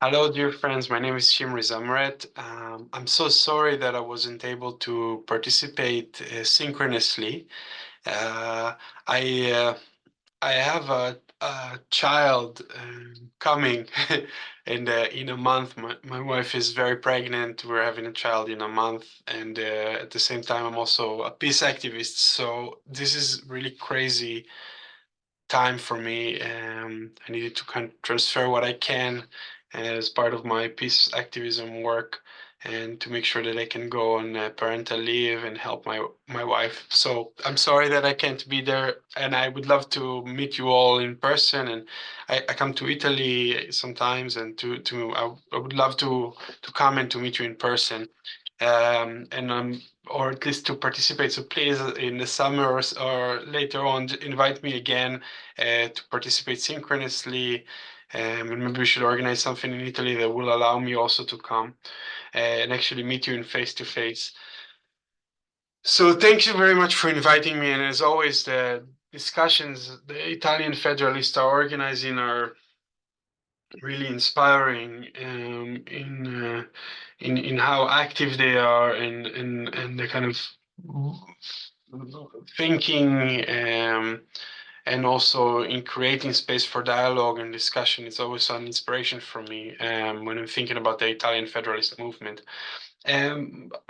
Hello, dear friends. My name is Shimri Zameret. I'm so sorry that I wasn't able to participate synchronously. Uh, I I have a child coming in a month. My wife is very pregnant. We're having a child in a month, and at the same time, I'm also a peace activist. So this is really crazy time for me. I needed to kind of transfer what I can as part of my peace activism work and to make sure that I can go on parental leave and help my wife. So I'm sorry that I can't be there, and I would love to meet you all in person. And I come to Italy sometimes, and I would love to come and to meet you in person. And or at least to participate. So please, in the summer or later on, invite me again to participate synchronously. And maybe we should organize something in Italy that will allow me also to come and actually meet you in face to face. So thank you very much for inviting me. And as always, the discussions the Italian Federalists are organizing are really inspiring in how active they are and the kind of thinking and also in creating space for dialogue and discussion. It's always an inspiration for me when I'm thinking about the Italian Federalist movement.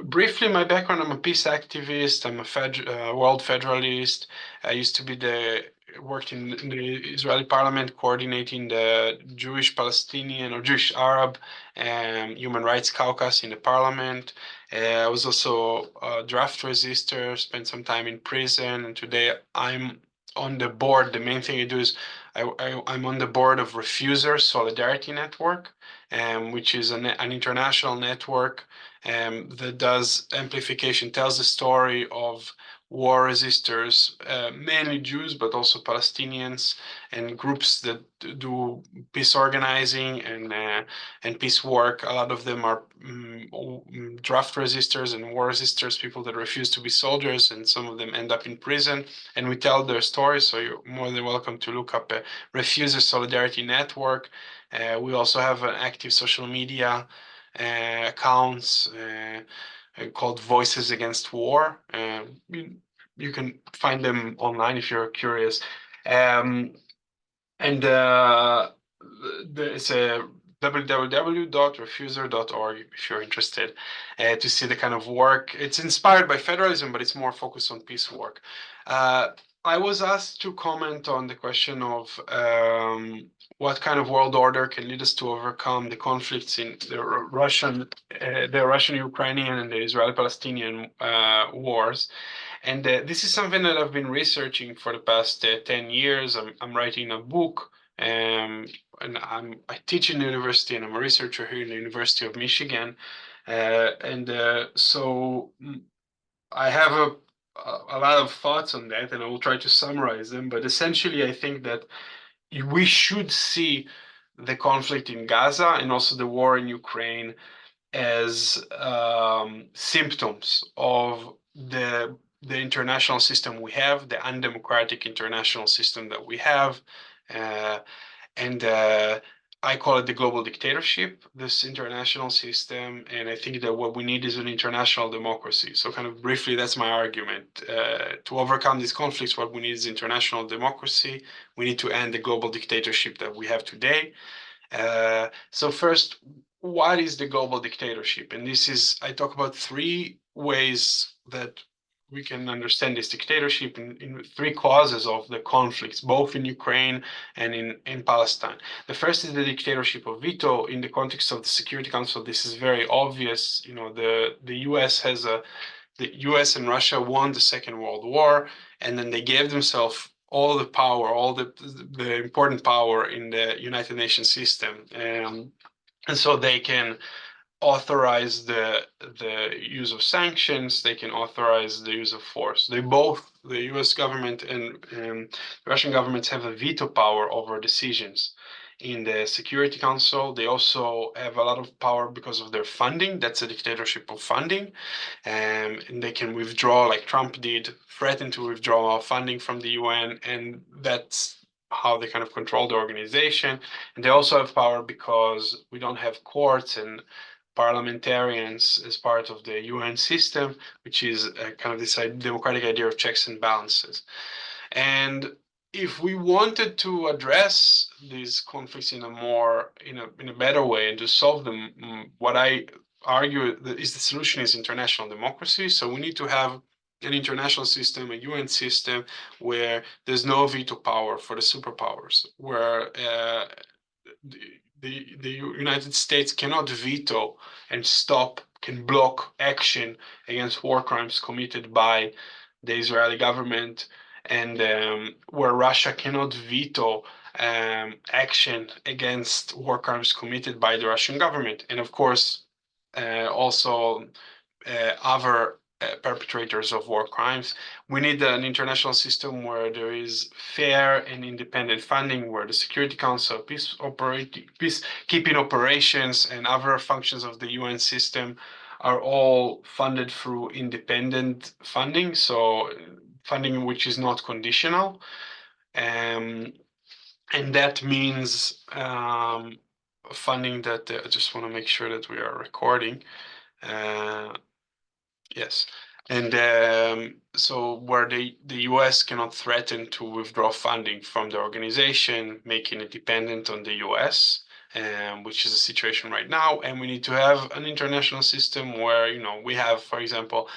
Briefly, my background, I'm a peace activist, I'm a world federalist. I used to be worked in the Israeli parliament coordinating the Jewish Palestinian or Jewish Arab human rights caucus in the parliament. I was also a draft resistor, spent some time in prison, and today I'm on the board. The main thing I do is I'm on the board of Refuser Solidarity Network, which is an international network that does amplification, tells the story of war resistors, mainly Jews, but also Palestinians and groups that do peace organizing and peace work. A lot of them are draft resistors and war resistors, people that refuse to be soldiers, and some of them end up in prison. And we tell their stories, so you're more than welcome to look up a Refuser Solidarity Network. We also have an active social media accounts called Voices Against War. You can find them online if you're curious. And it's a www.refuser.org if you're interested to see the kind of work. It's inspired by federalism, but it's more focused on peace work. I was asked to comment on the question of what kind of world order can lead us to overcome the conflicts in the Russian-Ukrainian and the Israeli-Palestinian wars. And this is something that I've been researching for the past 10 years. I'm writing a book, and I teach in the university, and I'm a researcher here in the University of Michigan. So I have a lot of thoughts on that, and I will try to summarize them. But essentially, I think that we should see the conflict in Gaza and also the war in Ukraine as symptoms of the international system we have, the undemocratic international system that we have, uh, and I call it the global dictatorship, this international system. And I think that what we need is an international democracy. So, kind of briefly, that's my argument. To overcome these conflicts, what we need is international democracy. We need to end the global dictatorship that we have today. So first, what is the global dictatorship? And I talk about three ways that we can understand this dictatorship in three causes of the conflicts, both in Ukraine and in Palestine. The first is the dictatorship of veto. In the context of the Security Council, this is very obvious. You know, the US and Russia won the Second World War, and then they gave themselves all the power, all the important power in the United Nations system, and so they can authorize the use of sanctions. They can authorize the use of force. The U.S. government and the Russian governments have a veto power over decisions in the Security Council. They also have a lot of power because of their funding. That's a dictatorship of funding. And they can withdraw, like Trump did, threaten to withdraw funding from the UN, and that's how they kind of control the organization. And they also have power because we don't have courts and parliamentarians as part of the UN system, which is kind of this democratic idea of checks and balances. And if we wanted to address these conflicts in a better way and to solve them, what I argue is the solution is international democracy. So we need to have an international system, a UN system, where there's no veto power for the superpowers, where the United States cannot veto and can block action against war crimes committed by the Israeli government, and where Russia cannot veto action against war crimes committed by the Russian government, and of course also other perpetrators of war crimes. We need an international system where there is fair and independent funding, where the Security Council, peacekeeping operations, and other functions of the UN system are all funded through independent funding, so funding which is not conditional. And that means funding that, I just want to make sure that we are recording. Yes. And so where the US cannot threaten to withdraw funding from the organization, making it dependent on the US, which is the situation right now. And we need to have an international system where, we have, for example,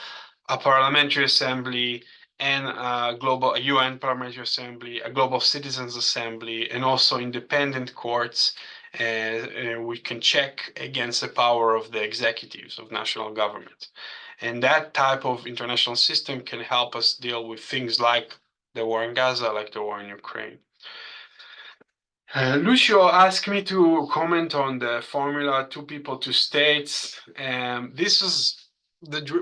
a parliamentary assembly and a UN parliamentary assembly, a global citizens assembly, and also independent courts. We can check against the power of the executives of national governments. And that type of international system can help us deal with things like the war in Gaza, like the war in Ukraine. Lucio asked me to comment on the formula, two people, two states. This is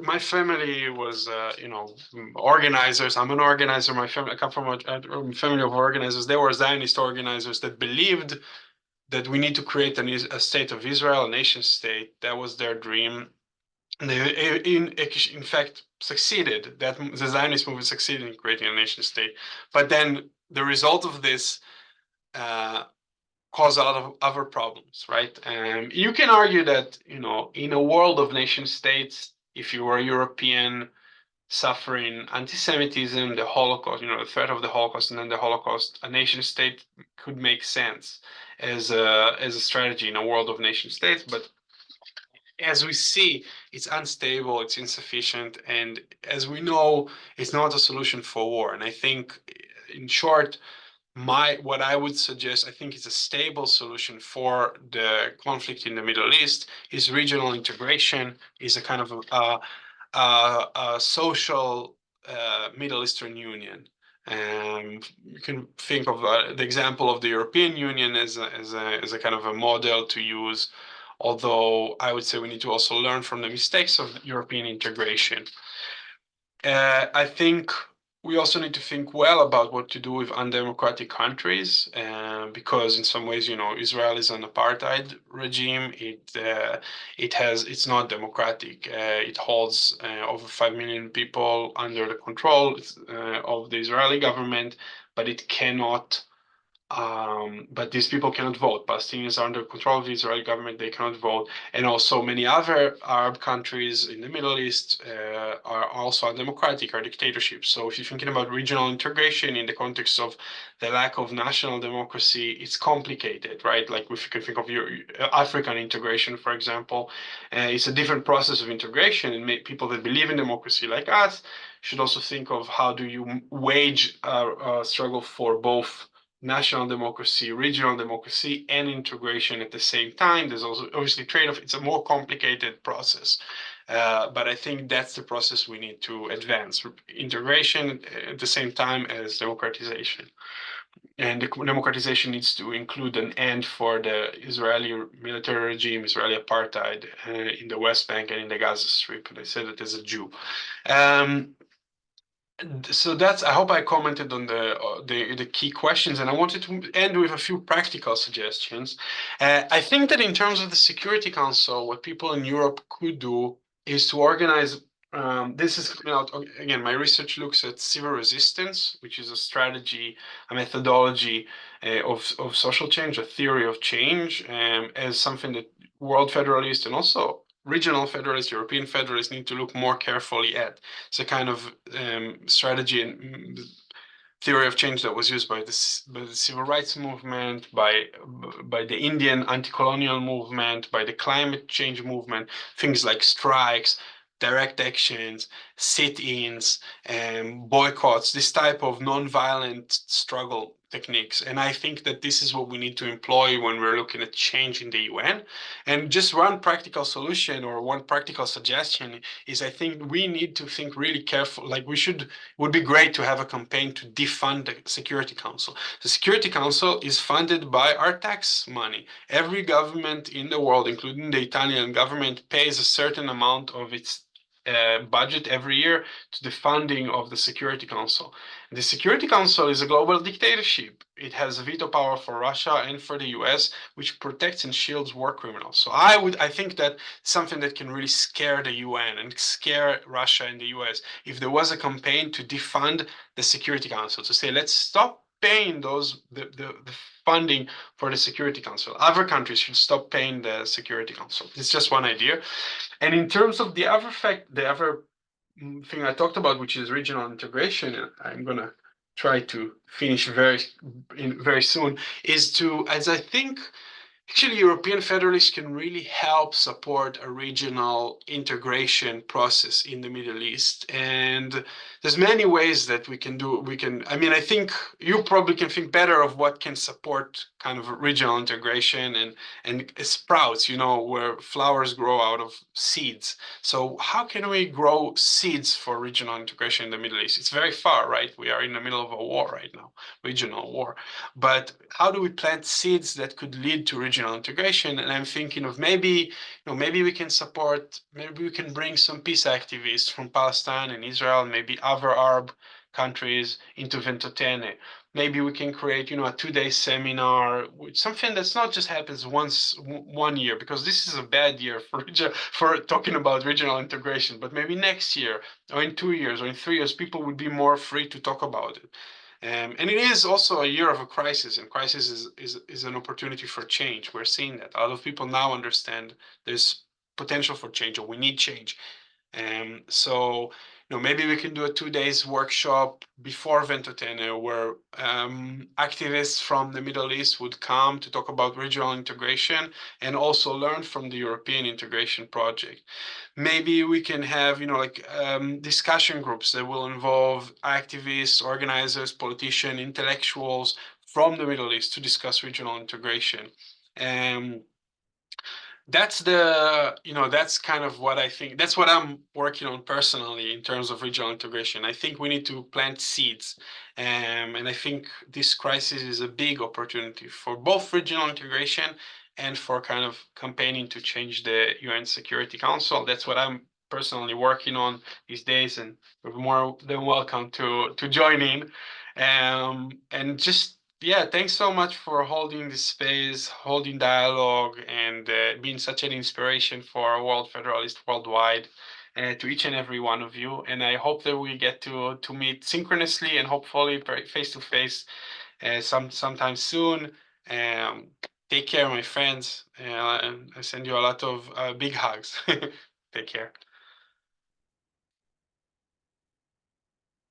my family was, organizers. I'm an organizer. I come from a family of organizers. They were Zionist organizers that believed that we need to create a state of Israel, a nation state. That was their dream. And they, in fact, succeeded. That the Zionist movement succeeded in creating a nation state. But then the result of this caused a lot of other problems, right? You can argue that, in a world of nation states, if you were a European suffering anti-Semitism, the Holocaust, the threat of the Holocaust, and then the Holocaust, a nation state could make sense as a strategy in a world of nation states. But as we see, it's unstable, it's insufficient, and as we know, it's not a solution for war. And I think, in short, what I would suggest, I think is a stable solution for the conflict in the Middle East is regional integration, is a kind of a social Middle Eastern Union. You can think of the example of the European Union as a kind of a model to use, although I would say we need to also learn from the mistakes of European integration. I think we also need to think well about what to do with undemocratic countries, because in some ways, Israel is an apartheid regime. It's not democratic. It holds over 5 million people under the control of the Israeli government, but it cannot. But these people cannot vote. Palestinians are under control of the Israeli government. They cannot vote. And also many other Arab countries in the Middle East are also undemocratic, are dictatorships. So if you're thinking about regional integration in the context of the lack of national democracy, it's complicated, right? Like if you can think of your African integration, for example, it's a different process of integration. And people that believe in democracy like us should also think of how do you wage a struggle for both national democracy, regional democracy, and integration at the same time. There's also obviously trade-off. It's a more complicated process. But I think that's the process we need to advance. Integration at the same time as democratization. And the democratization needs to include an end for the Israeli military regime, Israeli apartheid in the West Bank and in the Gaza Strip. And I said it as a Jew. So I hope I commented on the key questions, and I wanted to end with a few practical suggestions. I think that in terms of the Security Council, what people in Europe could do is to organize This is coming out again. My research looks at civil resistance, which is a strategy, a methodology of social change, a theory of change, as something that world federalists and also regional federalists, European federalists need to look more carefully at. It's a kind of strategy and theory of change that was used by the civil rights movement, by the Indian anti-colonial movement, by the climate change movement, things like strikes, direct actions, sit-ins, boycotts, this type of non-violent struggle techniques. And I think that this is what we need to employ when we're looking at change in the UN. And just one practical solution or one practical suggestion is I think we need to think really careful, like would be great to have a campaign to defund the Security Council. The Security Council is funded by our tax money. Every government in the world, including the Italian government, pays a certain amount of its budget every year to the funding of the Security Council. The Security Council is a global dictatorship. It has veto power for Russia and for the US, which protects and shields war criminals. So I think that something that can really scare the UN and scare Russia and the US if there was a campaign to defund the Security Council, to say let's stop paying the funding for the Security Council. Other countries should stop paying the Security Council. It's just one idea. And in terms of the other thing I talked about, which is regional integration, and I'm gonna try to finish very soon, is to, as I think actually European federalists can really help support a regional integration process in the Middle East. And there's many ways that I mean, I think you probably can think better of what can support kind of regional integration and sprouts, where flowers grow out of seeds. So how can we grow seeds for regional integration in the Middle East? It's very far, right? We are in the middle of a war right now, regional war. But how do we plant seeds that could lead to regional integration? And I'm thinking of maybe we can bring some peace activists from Palestine and Israel, maybe other Arab countries into Ventotene. Maybe we can create, a 2-day seminar, something that's not just happens one year, because this is a bad year for talking about regional integration. But maybe next year, or in 2 years, or in 3 years, people would be more free to talk about it. And it is also a year of a crisis, and crisis is an opportunity for change. We're seeing that a lot of people now understand there's potential for change, or we need change. So maybe we can do a 2 days workshop before Ventotene where activists from the Middle East would come to talk about regional integration and also learn from the European integration project. Maybe we can have, discussion groups that will involve activists, organizers, politicians, intellectuals from the Middle East to discuss regional integration. That's that's kind of what I think. That's what I'm working on personally in terms of regional integration. I think we need to plant seeds. And I think this crisis is a big opportunity for both regional integration and for kind of campaigning to change the UN Security Council. That's what I'm personally working on these days, and you're more than welcome to join in. And just yeah, thanks so much for holding this space, holding dialogue, and being such an inspiration for World Federalists worldwide, to each and every one of you. And I hope that we get to meet synchronously and hopefully face to face sometime soon. Take care, my friends. And I send you a lot of big hugs. Take care.